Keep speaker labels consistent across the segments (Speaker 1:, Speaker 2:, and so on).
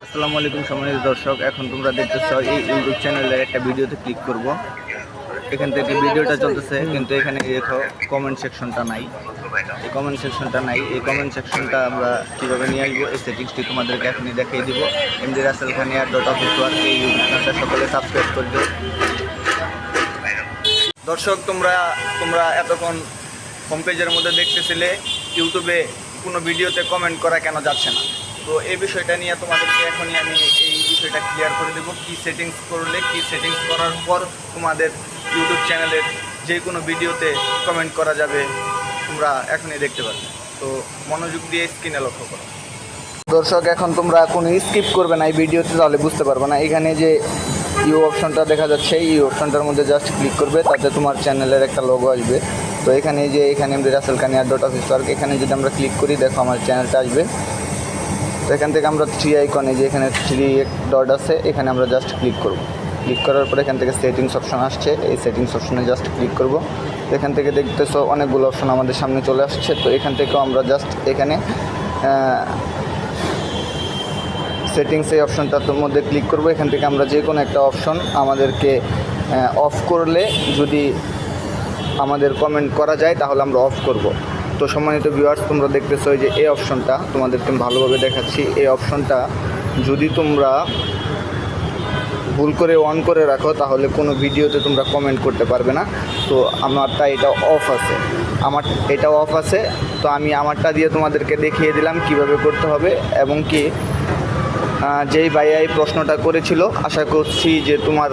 Speaker 1: আসসালামু আলাইকুম সম্মানিত দর্শক, এখন তোমরা দেখতেছো এই ইউটিউব চ্যানেলের একটা ভিডিওতে ক্লিক করব। এখান থেকে ভিডিওটা চলতেছে, কিন্তু এখানে দেখো কমেন্ট সেকশনটা নাই। এই কমেন্ট সেকশনটা আমরা কীভাবে নিয়ে আসবো, এই সেটিংসটি তোমাদেরকে এখনই দেখিয়ে দিব। এমডি রাসেল খানিয়া .official এই ইউটিউব চ্যানেলটা সকলে সাবস্ক্রাইব করে দিও। দর্শক, তোমরা এতক্ষণ হোম পেজের মধ্যে দেখতেছিলে ইউটিউবে কোনো ভিডিওতে কমেন্ট করা কেন যাচ্ছে না। তো এই বিষয়টা নিয়ে তোমাদেরকে এখনই আমি এই বিষয়টা ক্লিয়ার করে দেবো। কী সেটিংস করলে, কী সেটিংস করার পর তোমাদের ইউটিউব চ্যানেলের যে কোনো ভিডিওতে কমেন্ট করা যাবে, তোমরা এখনই দেখতে পারবে। তো মনোযোগ দিয়ে স্ক্রিনে লক্ষ্য করো। দর্শক, এখন তোমরা কোনো স্কিপ করবে না এই ভিডিওতে, তাহলে বুঝতে পারবে না। এখানে যে ইউ অপশনটা দেখা যাচ্ছে, এই অপশনটার মধ্যে জাস্ট ক্লিক করবে, তাতে তোমার চ্যানেলের একটা লোগো আসবে। তো এখানে এমডি রাসেল খানিয়া .official, এখানে যদি আমরা ক্লিক করি, দেখো আমার চ্যানেলটা আসবে। তো এখান থেকে আমরা থ্রি আইকনে যে এখানে থ্রি ডট আছে, এখানে আমরা জাস্ট ক্লিক করব। ক্লিক করার পরে এখান থেকে সেটিংস অপশন আসছে, এই সেটিংস অপশনে জাস্ট ক্লিক করব। এখান থেকে দেখতেছো অনেকগুলো অপশন আমাদের সামনে চলে আসছে। তো এখান থেকেও আমরা জাস্ট এখানে সেটিংস এই অপশনটার মধ্যে ক্লিক করব। এখান থেকে আমরা যে কোনো একটা অপশন আমাদেরকে অফ করলে, যদি আমাদের কমেন্ট করা যায় তাহলে আমরা অফ করব। তো সম্মানিত ভিউয়ার্স, তোমরা দেখতেছো যে এই অপশনটা তোমাদেরকে আমি ভালোভাবে দেখাচ্ছি। এই অপশনটা যদি তোমরা ভুল করে অন করে রাখো, তাহলে কোনো ভিডিওতে তোমরা কমেন্ট করতে পারবে না। তো আমারটা এটা অফ আছে। তো আমি আমারটা দিয়ে তোমাদেরকে দেখিয়ে দিলাম কিভাবে করতে হবে, এবং কি যেই ভাইয়া এই প্রশ্নটা করেছিল, আশা করছি যে তোমার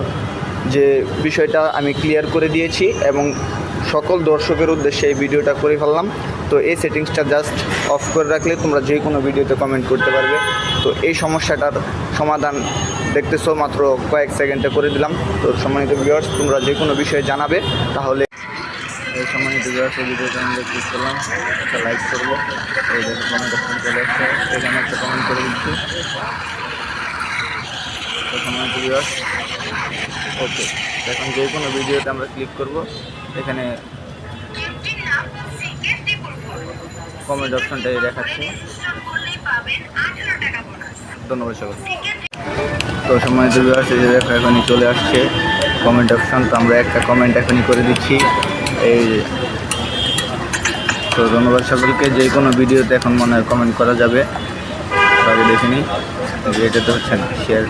Speaker 1: যে বিষয়টা আমি ক্লিয়ার করে দিয়েছি, এবং সকল দর্শকের উদ্দেশ্যে এই ভিডিওটা করে ফেললাম। তো এই সেটিংসটা জাস্ট অফ করে রাখলে তোমরা যে কোনো ভিডিওতে কমেন্ট করতে পারবে। তো এই সমস্যাটার সমাধান দেখতেছো মাত্র কয়েক সেকেন্ডে করে দিলাম। তো সম্মানিত ভিউয়ার্স, তোমরা যে কোনো বিষয়ে জানাবে, তাহলে এই সম্মানিত ভিউয়ার্স, এই ভিডিওটা আমরা ক্লিক করলাম, একটা লাইক করবো। এই দেখো কমেন্ট অপশন চলে আসছে, এখানে একটা কমেন্ট করে দিচ্ছি। তো সম্মানিত ভিউয়ার্স, ওকে, এখন যে কোনো ভিডিওতে আমরা ক্লিক করব, এখানে কমেন্ট অপশনটাই দেখাচ্ছে। ধন্যবাদ সবাই। তো সম্মানিত ভিউয়ার্স, এই যে দেখো এখনই চলে আসছে কমেন্ট অপশন। তো আমরা একটা কমেন্ট এখনই করে দিচ্ছি। এই তো ধন্যবাদ সকলকে। যে কোনো ভিডিওতে এখন মনে হয় কমেন্ট করা যাবে। আগে দেখে নিই, এটাতে হচ্ছে না শেয়ার।